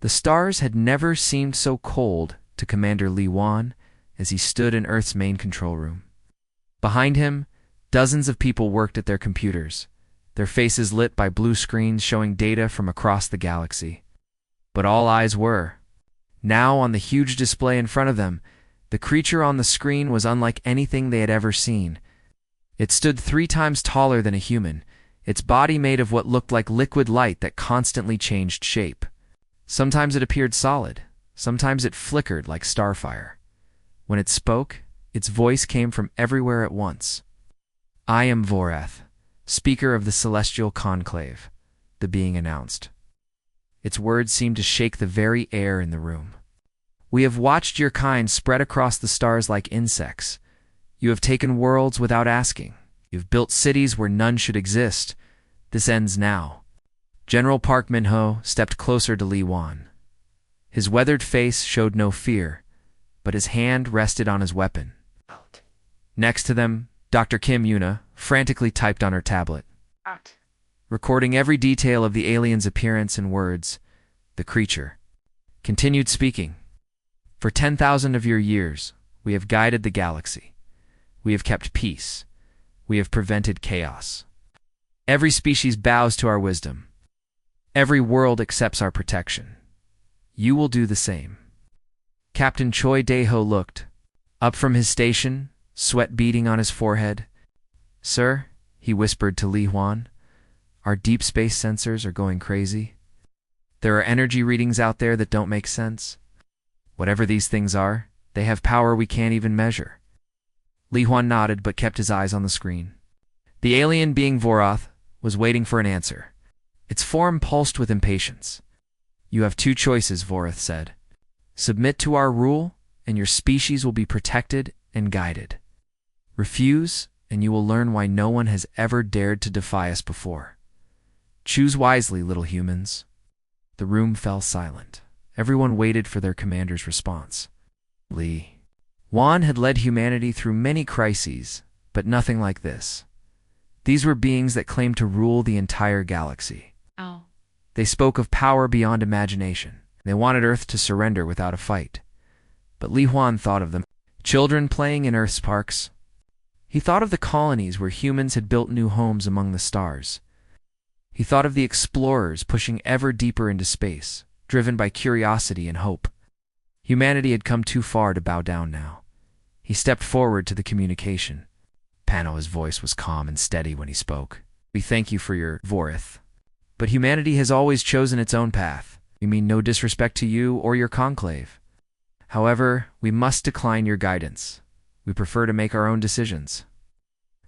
The stars had never seemed so cold to Commander Li Wan as he stood in Earth's main control room. Behind him, dozens of people worked at their computers, their faces lit by blue screens showing data from across the galaxy. But all eyes were now on the huge display in front of them. The creature on the screen was unlike anything they had ever seen. It stood 3 times taller than a human, its body made of what looked like liquid light that constantly changed shape. Sometimes it appeared solid, sometimes it flickered like starfire. When it spoke, its voice came from everywhere at once. "I am Vorath, Speaker of the Celestial Conclave," the being announced. Its words seemed to shake the very air in the room. "We have watched your kind spread across the stars like insects. You have taken worlds without asking. You have built cities where none should exist. This ends now." General Park Min-ho stepped closer to Li Wan. His weathered face showed no fear, but his hand rested on his weapon. Next to them, Dr. Kim Yuna frantically typed on her tablet, recording every detail of the alien's appearance and words. The creature continued speaking. "For 10,000 of your years, we have guided the galaxy. We have kept peace. We have prevented chaos. Every species bows to our wisdom. Every world accepts our protection. You will do the same." Captain Choi Dae-ho looked up from his station, sweat beading on his forehead. "Sir," he whispered to Li Wan, "our deep space sensors are going crazy. There are energy readings out there that don't make sense. Whatever these things are, they have power we can't even measure." Li Wan nodded but kept his eyes on the screen. The alien being Vorath was waiting for an answer. Its form pulsed with impatience. "You have 2 choices," Vorath said. "Submit to our rule, and your species will be protected and guided. Refuse, and you will learn why no one has ever dared to defy us before. Choose wisely, little humans." The room fell silent. Everyone waited for their commander's response. Li Wan had led humanity through many crises, but nothing like this. These were beings that claimed to rule the entire galaxy. They spoke of power beyond imagination. They wanted Earth to surrender without a fight. But Li Wan thought of them, children playing in Earth's parks. He thought of the colonies where humans had built new homes among the stars. He thought of the explorers pushing ever deeper into space, driven by curiosity and hope. Humanity had come too far to bow down now. He stepped forward to the communication. His voice was calm and steady when he spoke. "We thank you for your Vorath. But humanity has always chosen its own path. We mean no disrespect to you or your conclave. However, we must decline your guidance. We prefer to make our own decisions."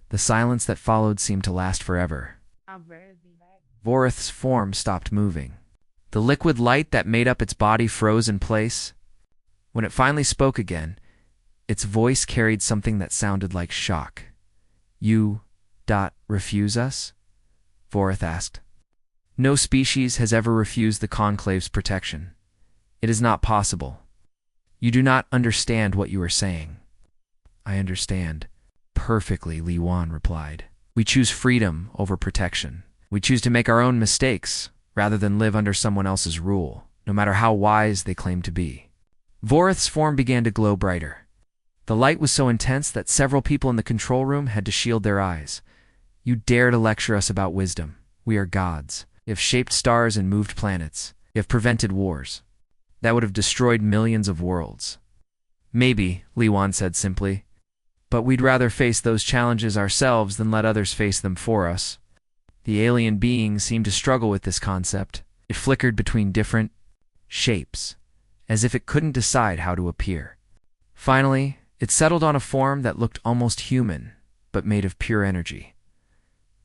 The silence that followed seemed to last forever. Vorath's form stopped moving. The liquid light that made up its body froze in place. When it finally spoke again, its voice carried something that sounded like shock. "You refuse us?" Vorath asked. "No species has ever refused the Conclave's protection. It is not possible. You do not understand what you are saying." "I understand perfectly," Li Wan replied. "We choose freedom over protection. We choose to make our own mistakes rather than live under someone else's rule, no matter how wise they claim to be." Vorath's form began to glow brighter. The light was so intense that several people in the control room had to shield their eyes. "You dare to lecture us about wisdom. We are gods. You have shaped stars and moved planets. You have prevented wars. That would have destroyed millions of worlds." "Maybe," Li Wan said simply. "But we'd rather face those challenges ourselves than let others face them for us." The alien being seemed to struggle with this concept. It flickered between different shapes, as if it couldn't decide how to appear. Finally, it settled on a form that looked almost human, but made of pure energy.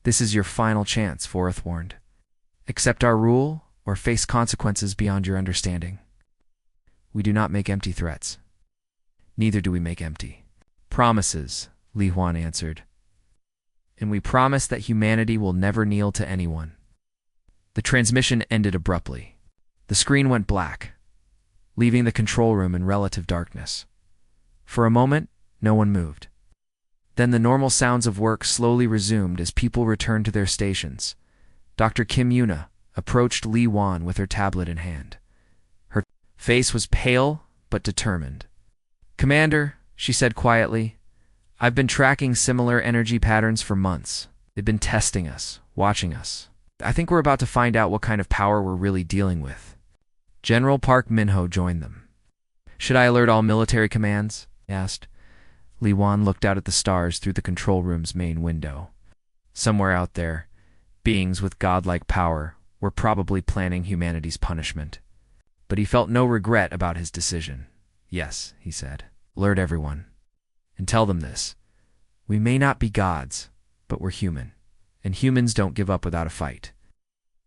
"This is your final chance," Vorath warned. "Accept our rule, or face consequences beyond your understanding." "We do not make empty threats. Neither do we make empty promises," Li Wan answered. "And we promise that humanity will never kneel to anyone." The transmission ended abruptly. The screen went black, leaving the control room in relative darkness. For a moment, no one moved. Then the normal sounds of work slowly resumed as people returned to their stations. Dr. Kim Yuna approached Li Wan with her tablet in hand. face was pale but determined. "Commander," she said quietly, "I've been tracking similar energy patterns for months. They've been testing us, watching us. I think we're about to find out what kind of power we're really dealing with." General Park Minho joined them. "Should I alert all military commands?" he asked. Li Wan looked out at the stars through the control room's main window. Somewhere out there, beings with godlike power were probably planning humanity's punishment. But he felt no regret about his decision. "Yes," he said, "alert everyone. And tell them this. We may not be gods, but we're human. And humans don't give up without a fight."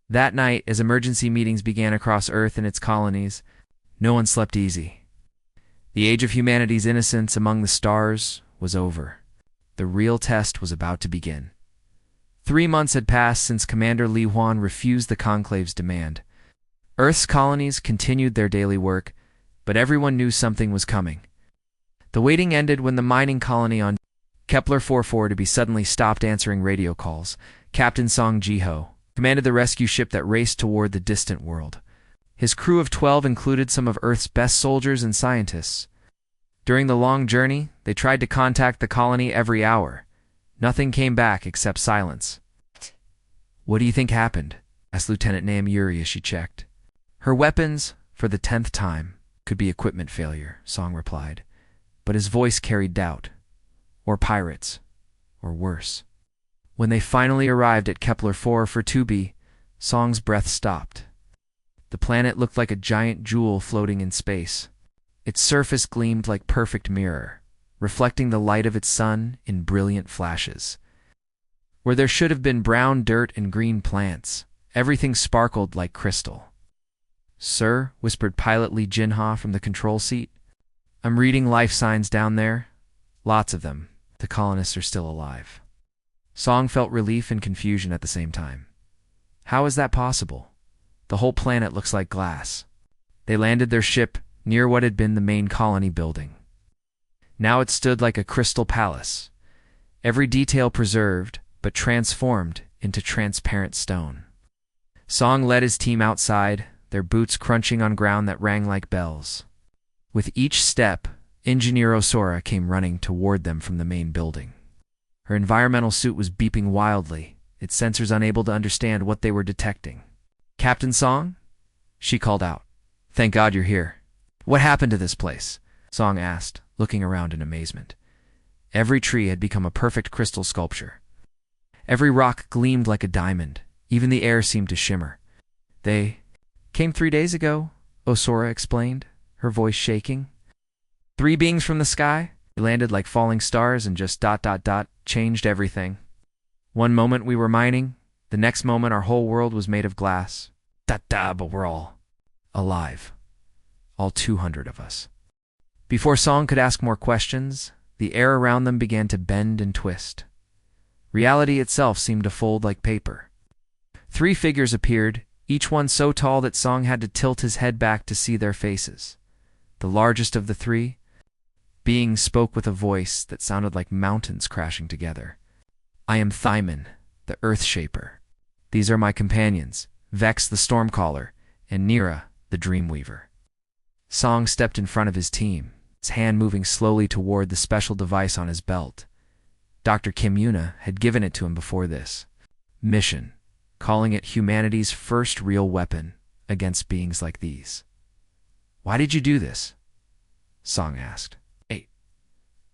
That night, as emergency meetings began across Earth and its colonies, no one slept easy. The age of humanity's innocence among the stars was over. The real test was about to begin. 3 months had passed since Commander Li Huan refused the Conclave's demand. Earth's colonies continued their daily work, but everyone knew something was coming. The waiting ended when the mining colony on Kepler 44 to be suddenly stopped answering radio calls. Captain Song Ji-ho commanded the rescue ship that raced toward the distant world. His crew of 12 included some of Earth's best soldiers and scientists. During the long journey, they tried to contact the colony every hour. Nothing came back except silence. "What do you think happened?" asked Lieutenant Nam Yuri as she checked. "Her weapons, for the 10th time, could be equipment failure," Song replied. But his voice carried doubt. "Or pirates. Or worse." When they finally arrived at Kepler 4 for 2B, Song's breath stopped. The planet looked like a giant jewel floating in space. Its surface gleamed like perfect mirror, reflecting the light of its sun in brilliant flashes. Where there should have been brown dirt and green plants, everything sparkled like crystal. "Sir," whispered pilot Lee Jinha from the control seat, "I'm reading life signs down there. Lots of them. The colonists are still alive." Song felt relief and confusion at the same time. How is that possible? The whole planet looks like glass. They landed their ship near what had been the main colony building. Now it stood like a crystal palace, every detail preserved but transformed into transparent stone. Song led his team outside, their boots crunching on ground that rang like bells. With each step, Engineer Osora came running toward them from the main building. Her environmental suit was beeping wildly, its sensors unable to understand what they were detecting. "Captain Song?" she called out. "Thank God you're here." "What happened to this place?" Song asked, looking around in amazement. Every tree had become a perfect crystal sculpture. Every rock gleamed like a diamond. Even the air seemed to shimmer. "They came 3 days ago," Osora explained, her voice shaking. "3 beings from the sky. They landed like falling stars and just ... changed everything. One moment we were mining, the next moment our whole world was made of glass. But we're all alive. All 200 of us." Before Song could ask more questions, the air around them began to bend and twist. Reality itself seemed to fold like paper. 3 figures appeared, each one so tall that Song had to tilt his head back to see their faces. The largest of the 3 beings spoke with a voice that sounded like mountains crashing together. "I am Thyman, the Earth Shaper. These are my companions, Vex the Stormcaller, and Nira, the Dreamweaver." Song stepped in front of his team, his hand moving slowly toward the special device on his belt. Dr. Kim Yuna had given it to him before this mission, calling it humanity's first real weapon against beings like these. "Why did you do this?" Song asked.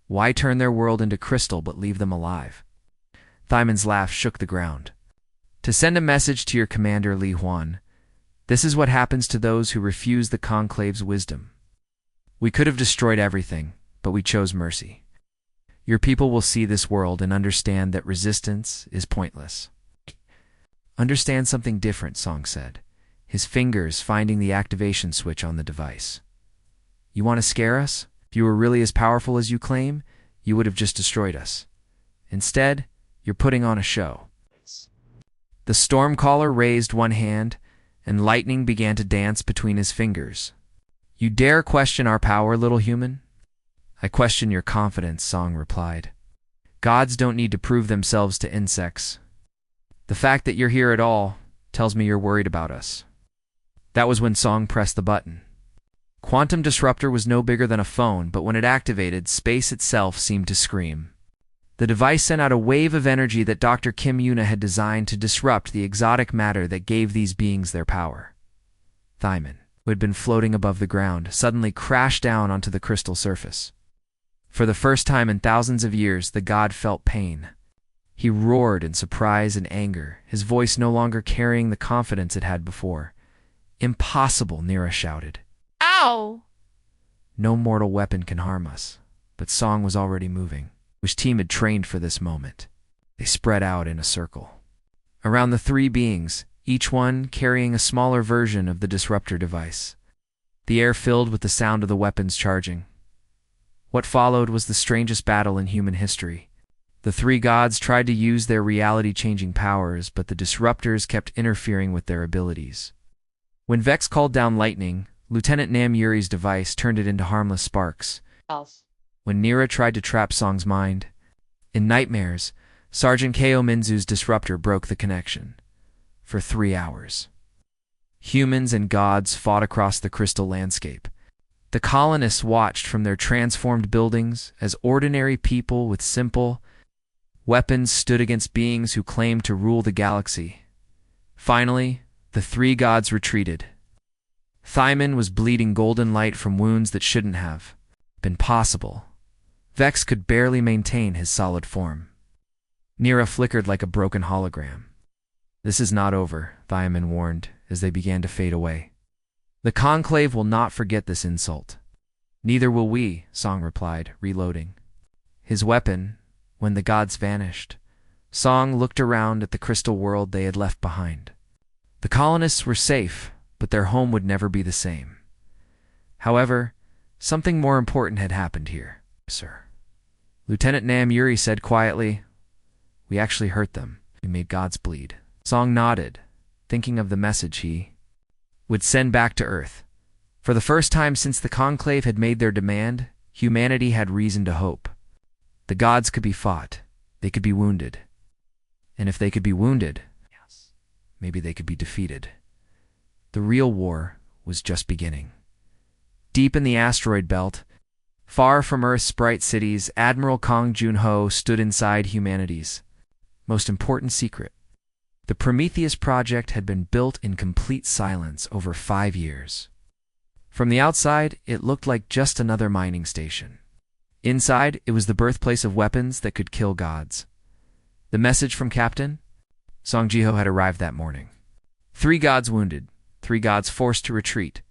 "Why turn their world into crystal but leave them alive?" Thyman's laugh shook the ground. "To send a message to your commander Li Huan. This is what happens to those who refuse the Conclave's wisdom. We could have destroyed everything, but we chose mercy. Your people will see this world and understand that resistance is pointless." "Understand something different," Song said, his fingers finding the activation switch on the device. "You want to scare us? If you were really as powerful as you claim, you would have just destroyed us. Instead, you're putting on a show." The Stormcaller raised one hand, and lightning began to dance between his fingers. "You dare question our power, little human?" "I question your confidence," Song replied. "Gods don't need to prove themselves to insects. The fact that you're here at all tells me you're worried about us." That was when Song pressed the button. Quantum disruptor was no bigger than a phone, but when it activated, space itself seemed to scream. The device sent out a wave of energy that Dr. Kim Yuna had designed to disrupt the exotic matter that gave these beings their power. Thyman, who had been floating above the ground, suddenly crashed down onto the crystal surface. For the first time in thousands of years, the god felt pain. He roared in surprise and anger, his voice no longer carrying the confidence it had before. "Impossible," Nira shouted. Ow! "No mortal weapon can harm us." But Song was already moving. His team had trained for this moment. They spread out in a circle around the three beings, each one carrying a smaller version of the disruptor device. The air filled with the sound of the weapons charging. What followed was the strangest battle in human history. The three gods tried to use their reality-changing powers, but the disruptors kept interfering with their abilities. When Vex called down lightning, Lieutenant Nam Yuri's device turned it into harmless sparks. When Nira tried to trap Song's mind, in nightmares, Sergeant Ko Minzu's disruptor broke the connection. For 3 hours, humans and gods fought across the crystal landscape. The colonists watched from their transformed buildings as ordinary people with simple weapons stood against beings who claimed to rule the galaxy. Finally, the three gods retreated. Thyman was bleeding golden light from wounds that shouldn't have been possible. Vex could barely maintain his solid form. Nira flickered like a broken hologram. "This is not over," Thyman warned as they began to fade away. "The Conclave will not forget this insult." "Neither will we," Song replied, reloading his weapon. When the gods vanished, Song looked around at the crystal world they had left behind. The colonists were safe, but their home would never be the same. However, something more important had happened here, sir. Lieutenant Nam Yuri said quietly, "We actually hurt them. We made gods bleed." Song nodded, thinking of the message he would send back to Earth. For the first time since the Conclave had made their demand, humanity had reason to hope. The gods could be fought. They could be wounded. And if they could be wounded, maybe they could be defeated. The real war was just beginning. Deep in the asteroid belt, far from Earth's bright cities, Admiral Kong Jun-ho stood inside humanity's most important secret. The Prometheus project had been built in complete silence over 5 years. From the outside, it looked like just another mining station. Inside, it was the birthplace of weapons that could kill gods. The message from Captain Song Ji-ho had arrived that morning. 3 gods wounded, 3 gods forced to retreat.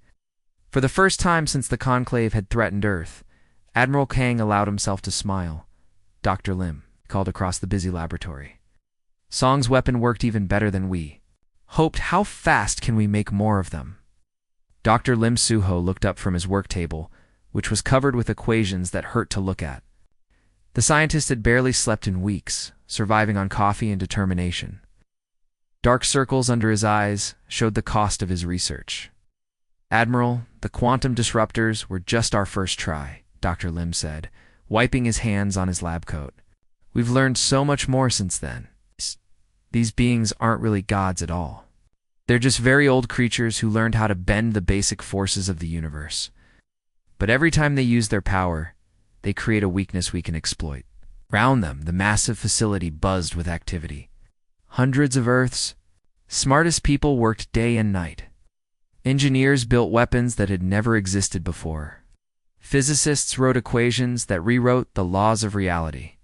For the first time since the Conclave had threatened Earth, Admiral Kang allowed himself to smile. "Dr. Lim," called across the busy laboratory. "Song's weapon worked even better than we hoped. How fast can we make more of them?" Dr. Lim Suho looked up from his work table, which was covered with equations that hurt to look at. The scientist had barely slept in weeks, surviving on coffee and determination. Dark circles under his eyes showed the cost of his research. "Admiral, the quantum disruptors were just our first try," Dr. Lim said, wiping his hands on his lab coat. "We've learned so much more since then. These beings aren't really gods at all. They're just very old creatures who learned how to bend the basic forces of the universe. But every time they use their power, they create a weakness we can exploit." Around them, the massive facility buzzed with activity. Hundreds of Earth's smartest people worked day and night. Engineers built weapons that had never existed before. Physicists wrote equations that rewrote the laws of reality.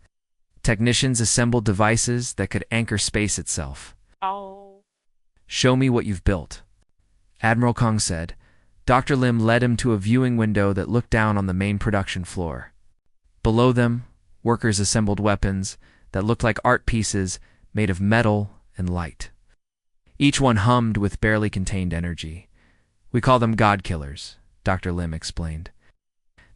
Technicians assembled devices that could anchor space itself. Oh. "Show me what you've built," Admiral Kong said. Dr. Lim led him to a viewing window that looked down on the main production floor. Below them, workers assembled weapons that looked like art pieces made of metal and light. Each one hummed with barely contained energy. "We call them God Killers," Dr. Lim explained.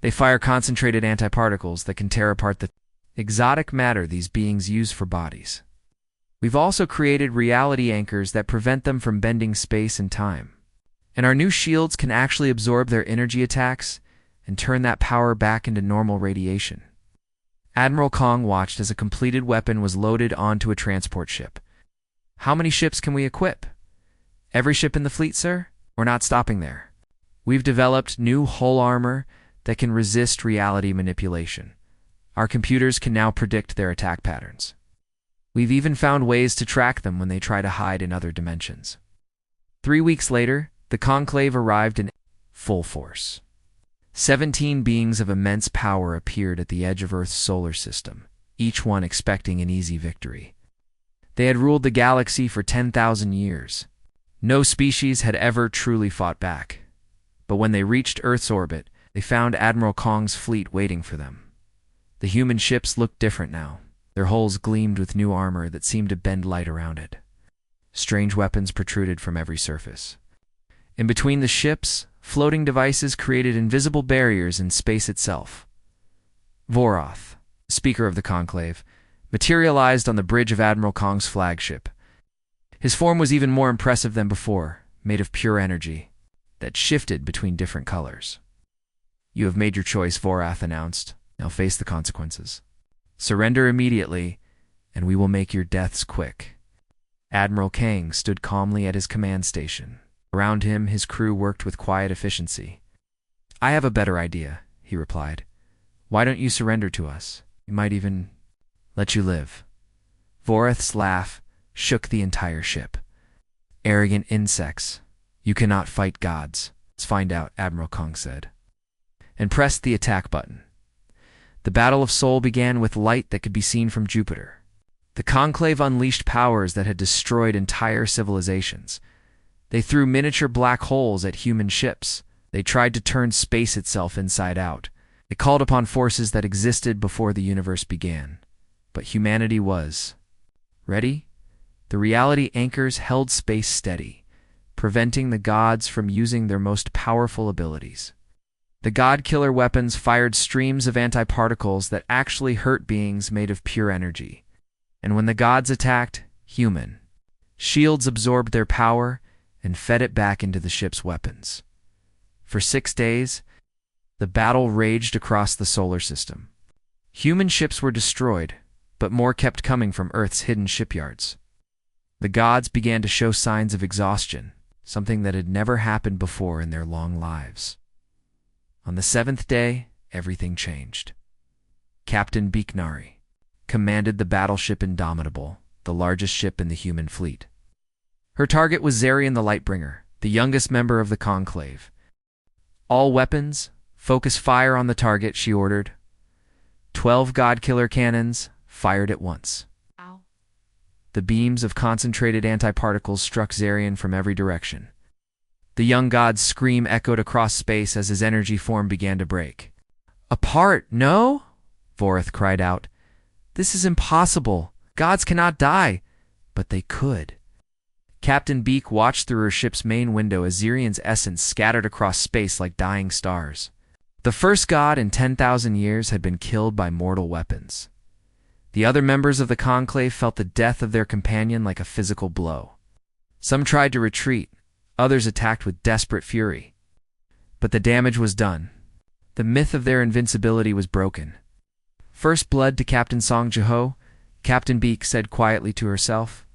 "They fire concentrated antiparticles that can tear apart the exotic matter these beings use for bodies. We've also created reality anchors that prevent them from bending space and time. And our new shields can actually absorb their energy attacks and turn that power back into normal radiation." Admiral Kong watched as a completed weapon was loaded onto a transport ship. "How many ships can we equip?" "Every ship in the fleet, sir. We're not stopping there." We've developed new hull armor that can resist reality manipulation. Our computers can now predict their attack patterns. We've even found ways to track them when they try to hide in other dimensions. 3 weeks later, the Conclave arrived in full force. 17 beings of immense power appeared at the edge of Earth's solar system, each one expecting an easy victory. They had ruled the galaxy for 10,000 years. No species had ever truly fought back. But when they reached Earth's orbit, they found Admiral Kong's fleet waiting for them. The human ships looked different now. Their hulls gleamed with new armor that seemed to bend light around it. Strange weapons protruded from every surface. In between the ships, floating devices created invisible barriers in space itself. Voroth, Speaker of the Conclave, materialized on the bridge of Admiral Kong's flagship. His form was even more impressive than before, made of pure energy that shifted between different colors. "You have made your choice," Voroth announced. "Now face the consequences. Surrender immediately, and we will make your deaths quick." Admiral Kang stood calmly at his command station. Around him, his crew worked with quiet efficiency. "I have a better idea," he replied. "Why don't you surrender to us? We might even let you live." Voroth's laugh shook the entire ship. "Arrogant insects. You cannot fight gods. Let's find out," Admiral Kong said, and pressed the attack button. The Battle of Seoul began with light that could be seen from Jupiter. The Conclave unleashed powers that had destroyed entire civilizations. They threw miniature black holes at human ships. They tried to turn space itself inside out. They called upon forces that existed before the universe began. But humanity was ready. The reality anchors held space steady, preventing the gods from using their most powerful abilities. The god-killer weapons fired streams of antiparticles that actually hurt beings made of pure energy. And when the gods attacked, human shields absorbed their power and fed it back into the ship's weapons. For 6 days, the battle raged across the solar system. Human ships were destroyed, but more kept coming from Earth's hidden shipyards. The gods began to show signs of exhaustion, something that had never happened before in their long lives. On the 7th day, everything changed. Captain Beeknari commanded the battleship Indomitable, the largest ship in the human fleet. Her target was Zarian the Lightbringer, the youngest member of the Conclave. "All weapons, focus fire on the target," she ordered. 12 god-killer cannons fired at once. Ow. The beams of concentrated antiparticles struck Zarian from every direction. The young god's scream echoed across space as his energy form began to break. "Apart, no?" Voroth cried out. "This is impossible. Gods cannot die." But they could. Captain Beak watched through her ship's main window as Zarian's essence scattered across space like dying stars. The first god in 10,000 years had been killed by mortal weapons. The other members of the Conclave felt the death of their companion like a physical blow. Some tried to retreat, others attacked with desperate fury. But the damage was done. The myth of their invincibility was broken. "First blood to Captain Song Jiho," Captain Beak said quietly to herself.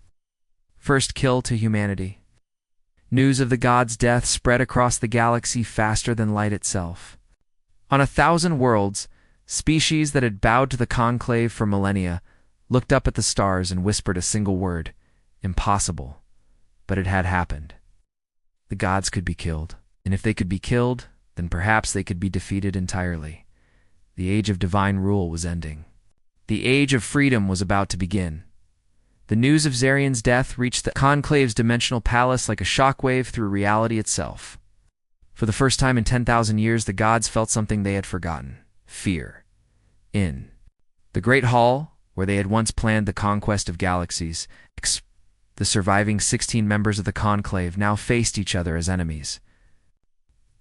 "First kill to humanity." News of the god's death spread across the galaxy faster than light itself. On 1,000 worlds, species that had bowed to the Conclave for millennia looked up at the stars and whispered a single word: impossible. But it had happened. The gods could be killed, and if they could be killed, then perhaps they could be defeated entirely. The age of divine rule was ending. The age of freedom was about to begin. The news of Zarian's death reached the Conclave's dimensional palace like a shockwave through reality itself. For the first time in 10,000 years, the gods felt something they had forgotten: fear. In the Great Hall, where they had once planned the conquest of galaxies, the surviving 16 members of the Conclave now faced each other as enemies.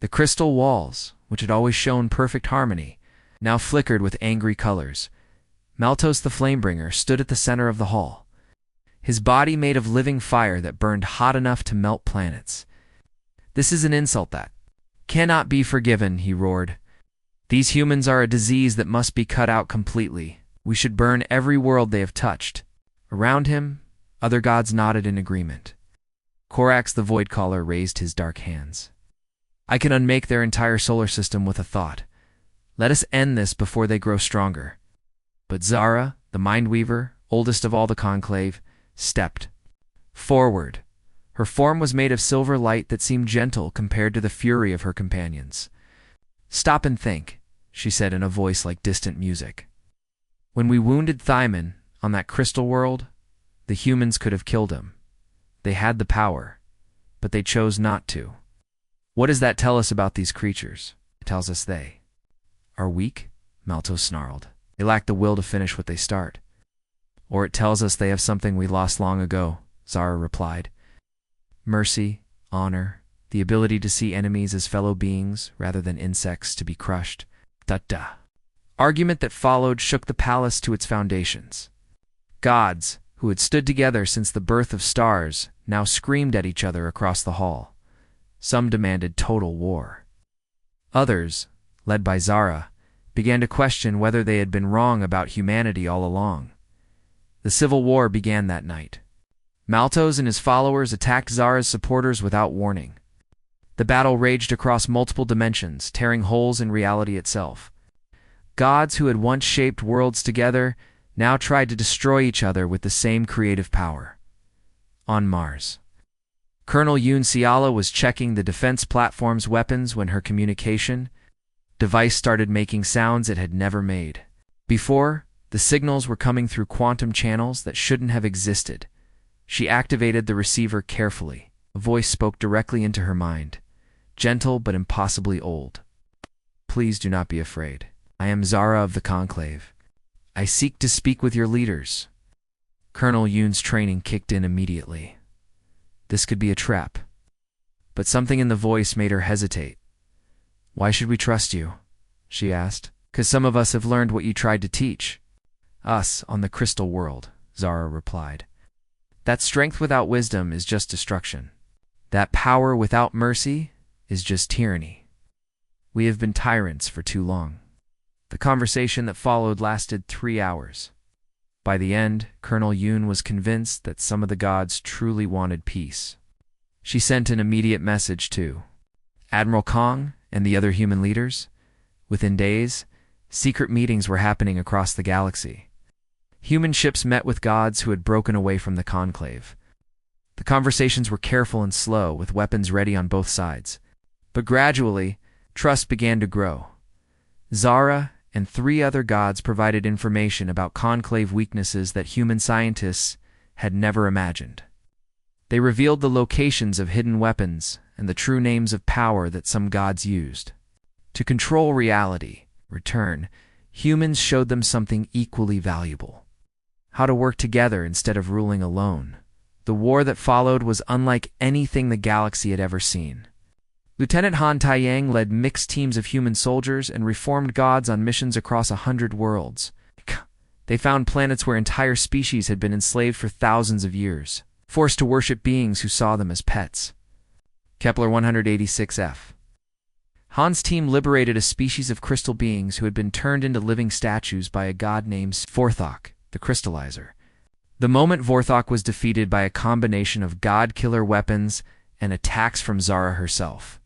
The crystal walls, which had always shown perfect harmony, now flickered with angry colors. Maltos the Flamebringer stood at the center of the hall, his body made of living fire that burned hot enough to melt planets. "This is an insult that cannot be forgiven," he roared. "These humans are a disease that must be cut out completely. We should burn every world they have touched." Around him, other gods nodded in agreement. Korax the Voidcaller raised his dark hands. I can unmake their entire solar system with a thought. Let us end this before they grow stronger. But Zara, the Mindweaver, oldest of all the conclave, stepped forward. Her form was made of silver light that seemed gentle compared to the fury of her companions. "Stop and think," she said in a voice like distant music. "When we wounded Thyman on that crystal world, the humans could have killed him. They had the power, but they chose not to. What does that tell us about these creatures? It tells us they are weak," Malto snarled. "They lack the will to finish what they start. Or it tells us they have something we lost long ago," Zara replied. "Mercy, honor, the ability to see enemies as fellow beings rather than insects to be crushed." Da-da. Argument that followed shook the palace to its foundations. Gods, who had stood together since the birth of stars, now screamed at each other across the hall. Some demanded total war. Others, led by Zara, began to question whether they had been wrong about humanity all along. The civil war began that night. Maltos and his followers attacked Zara's supporters without warning. The battle raged across multiple dimensions, tearing holes in reality itself. Gods who had once shaped worlds together now tried to destroy each other with the same creative power. On Mars, Colonel Yoon Ciala was checking the defense platform's weapons when her communication device started making sounds it had never made. Before, the signals were coming through quantum channels that shouldn't have existed. She activated the receiver carefully. A voice spoke directly into her mind, gentle but impossibly old. "Please do not be afraid. I am Zara of the Conclave. I seek to speak with your leaders." Colonel Yoon's training kicked in immediately. This could be a trap. But something in the voice made her hesitate. "Why should we trust you?" she asked. "'Cause some of us have learned what you tried to teach us on the crystal world," Zara replied. "That strength without wisdom is just destruction. That power without mercy is just tyranny. We have been tyrants for too long." The conversation that followed lasted 3 hours. By the end, Colonel Yoon was convinced that some of the gods truly wanted peace. She sent an immediate message to Admiral Kong and the other human leaders. Within days, secret meetings were happening across the galaxy. Human ships met with gods who had broken away from the Conclave. The conversations were careful and slow, with weapons ready on both sides. But gradually, trust began to grow. Zara and 3 other gods provided information about Conclave weaknesses that human scientists had never imagined. They revealed the locations of hidden weapons and the true names of power that some gods used. To control reality, humans showed them something equally valuable: how to work together instead of ruling alone. The war that followed was unlike anything the galaxy had ever seen. Lieutenant Han Taiyang led mixed teams of human soldiers and reformed gods on missions across 100 worlds. They found planets where entire species had been enslaved for thousands of years, forced to worship beings who saw them as pets. Kepler 186f. Han's team liberated a species of crystal beings who had been turned into living statues by a god named Vorthok, the Crystallizer. The moment Vorthok was defeated by a combination of god-killer weapons and attacks from Zara herself.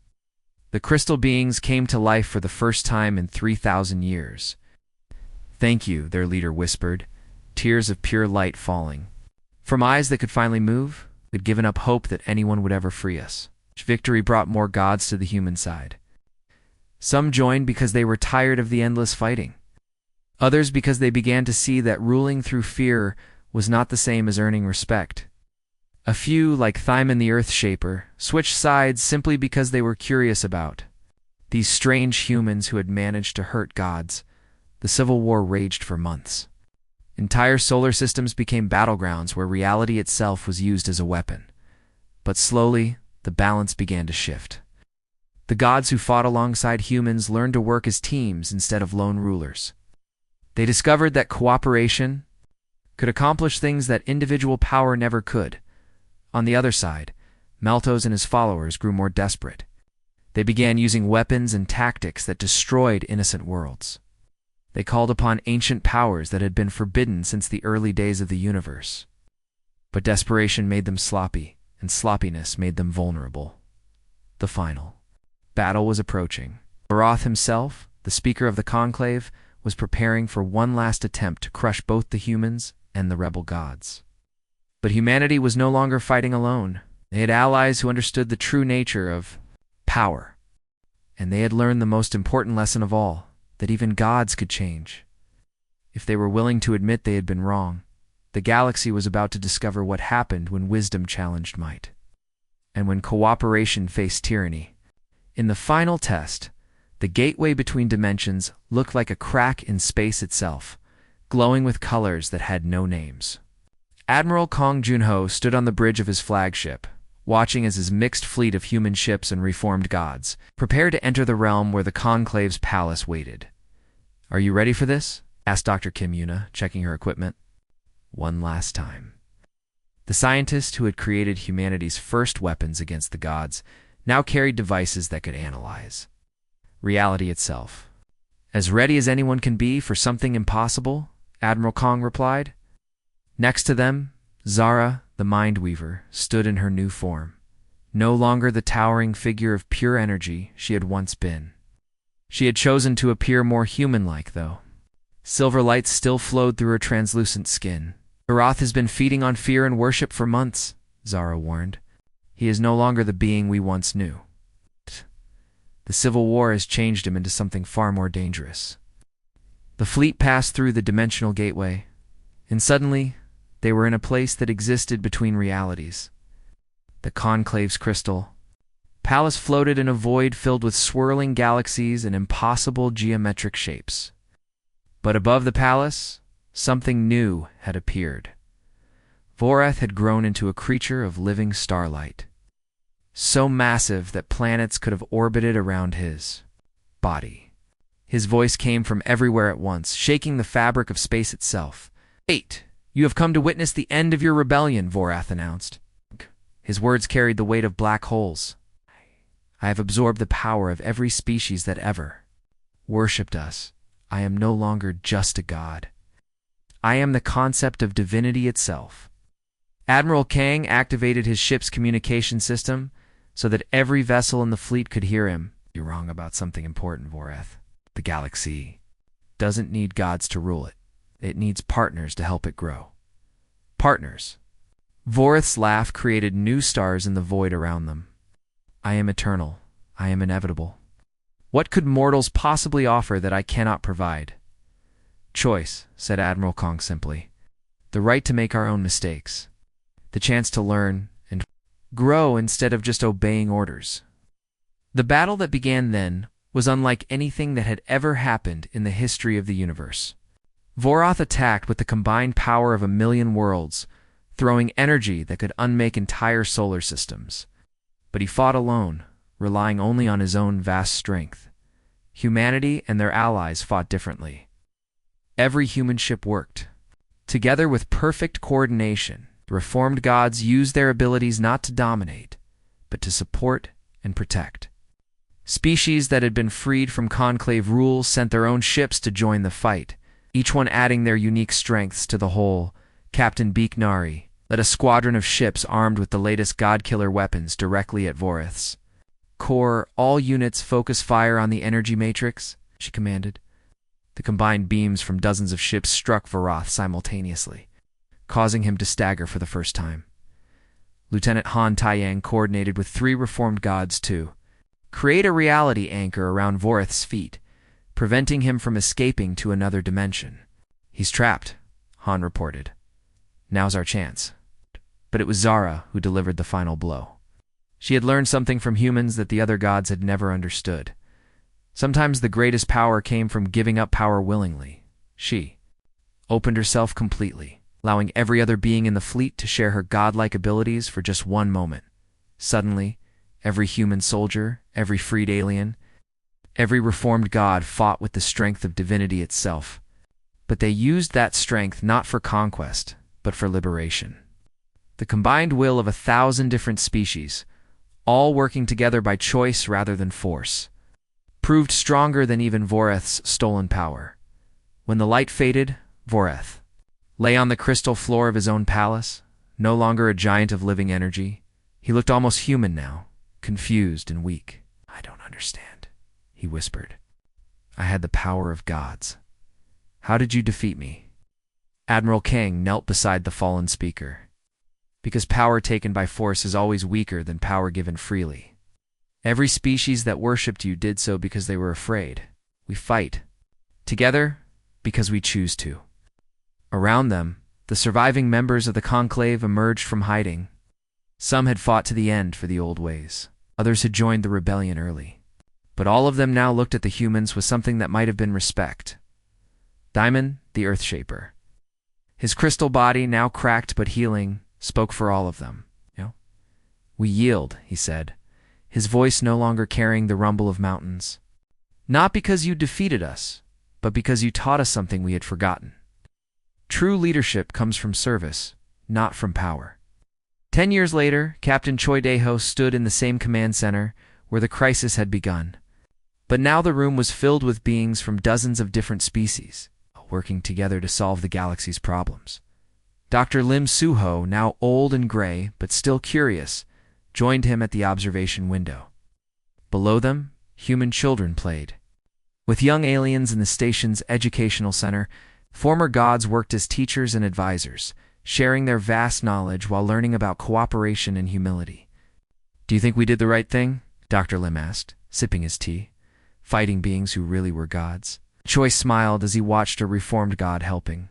The crystal beings came to life for the first time in 3,000 years. "Thank you," their leader whispered, tears of pure light falling. From eyes that could finally move, they'd given up hope that anyone would ever free us. Victory brought more gods to the human side. Some joined because they were tired of the endless fighting. Others because they began to see that ruling through fear was not the same as earning respect. A few, like Thyman the Earthshaper, switched sides simply because they were curious about these strange humans who had managed to hurt gods. The civil war raged for months. Entire solar systems became battlegrounds where reality itself was used as a weapon. But slowly, the balance began to shift. The gods who fought alongside humans learned to work as teams instead of lone rulers. They discovered that cooperation could accomplish things that individual power never could. On the other side, Maltos and his followers grew more desperate. They began using weapons and tactics that destroyed innocent worlds. They called upon ancient powers that had been forbidden since the early days of the universe. But desperation made them sloppy, and sloppiness made them vulnerable. The final Battle was approaching. Voroth himself, the speaker of the conclave, was preparing for one last attempt to crush both the humans and the rebel gods. But humanity was no longer fighting alone. They had allies who understood the true nature of power. And they had learned the most important lesson of all, that even gods could change. If they were willing to admit they had been wrong, the galaxy was about to discover what happened when wisdom challenged might, and when cooperation faced tyranny. In the final test, the gateway between dimensions looked like a crack in space itself, glowing with colors that had no names. Admiral Kong Junho stood on the bridge of his flagship, watching as his mixed fleet of human ships and reformed gods prepared to enter the realm where the Conclave's palace waited. "Are you ready for this?" asked Dr. Kim Yuna, checking her equipment. One last time. The scientist who had created humanity's first weapons against the gods now carried devices that could analyze reality itself. "As ready as anyone can be for something impossible," Admiral Kong replied. Next to them, Zara, the Mind Weaver, stood in her new form, no longer the towering figure of pure energy she had once been. She had chosen to appear more human-like, though. Silver lights still flowed through her translucent skin. "Voroth has been feeding on fear and worship for months," Zara warned. "He is no longer the being we once knew. The Civil War has changed him into something far more dangerous." The fleet passed through the dimensional gateway, and suddenly they were in a place that existed between realities. The Conclave's crystal palace floated in a void filled with swirling galaxies and impossible geometric shapes. But above the palace, something new had appeared. Voroth had grown into a creature of living starlight, so massive that planets could have orbited around his body. His voice came from everywhere at once, shaking the fabric of space itself. "Wait! You have come to witness the end of your rebellion," Voroth announced. His words carried the weight of black holes. "I have absorbed the power of every species that ever worshipped us. I am no longer just a god. I am the concept of divinity itself." Admiral Kang activated his ship's communication system so that every vessel in the fleet could hear him. "You're wrong about something important, Voroth. The galaxy doesn't need gods to rule it. It needs partners to help it grow." "Partners?" Voroth's laugh created new stars in the void around them. "I am eternal. I am inevitable. What could mortals possibly offer that I cannot provide?" "Choice," said Admiral Kong simply. "The right to make our own mistakes. The chance to learn and grow instead of just obeying orders." The battle that began then was unlike anything that had ever happened in the history of the universe. Voroth attacked with the combined power of 1,000,000 worlds, throwing energy that could unmake entire solar systems. But he fought alone, relying only on his own vast strength. Humanity and their allies fought differently. Every human ship worked together with perfect coordination. The reformed gods used their abilities not to dominate, but to support and protect. Species that had been freed from conclave rule sent their own ships to join the fight, each one adding their unique strengths to the whole. Captain Beeknari led a squadron of ships armed with the latest god-killer weapons directly at Voroth's core. "All units focus fire on the energy matrix," she commanded. The combined beams from dozens of ships struck Voroth simultaneously, causing him to stagger for the first time. Lieutenant Han Taiyang coordinated with 3 reformed gods to create a reality anchor around Voroth's feet, preventing him from escaping to another dimension. "He's trapped," Han reported. "Now's our chance." But it was Zara who delivered the final blow. She had learned something from humans that the other gods had never understood. Sometimes the greatest power came from giving up power willingly. She opened herself completely, allowing every other being in the fleet to share her godlike abilities for just one moment. Suddenly, every human soldier, every freed alien, every reformed god fought with the strength of divinity itself. But they used that strength not for conquest, but for liberation. The combined will of 1,000 different species, all working together by choice rather than force, proved stronger than even Voroth's stolen power. When the light faded, Voroth lay on the crystal floor of his own palace, no longer a giant of living energy. He looked almost human now, confused and weak. I don't understand, he whispered. I had the power of gods. How did you defeat me? Admiral King knelt beside the fallen speaker. Because power taken by force is always weaker than power given freely. Every species that worshipped you did so because they were afraid. We fight together because we choose to. Around them, the surviving members of the conclave emerged from hiding. Some had fought to the end for the old ways. Others had joined the rebellion early. But all of them now looked at the humans with something that might have been respect. Diamond, the Earthshaper. His crystal body, now cracked but healing, spoke for all of them. We yield, he said, his voice no longer carrying the rumble of mountains. Not because you defeated us, but because you taught us something we had forgotten. True leadership comes from service, not from power. 10 years later, Captain Choi Dae-ho stood in the same command center where the crisis had begun. But now the room was filled with beings from dozens of different species, working together to solve the galaxy's problems. Dr. Lim Soo-ho, now old and gray but still curious, joined him at the observation window. Below them, human children played. With young aliens in the station's educational center, former gods worked as teachers and advisors, sharing their vast knowledge while learning about cooperation and humility. Do you think we did the right thing? Dr. Lim asked, sipping his tea. Fighting beings who really were gods. Choi smiled as he watched a reformed god helping.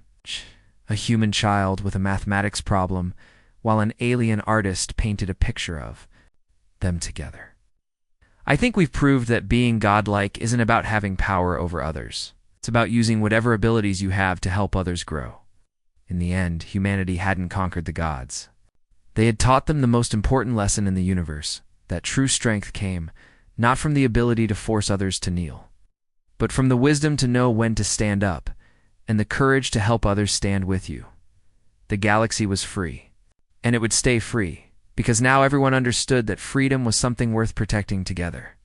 A human child with a mathematics problem, while an alien artist painted a picture of them together. I think we've proved that being godlike isn't about having power over others. It's about using whatever abilities you have to help others grow. In the end, humanity hadn't conquered the gods. They had taught them the most important lesson in the universe, that true strength came not from the ability to force others to kneel, but from the wisdom to know when to stand up, and the courage to help others stand with you. The galaxy was free, and it would stay free, because now everyone understood that freedom was something worth protecting together.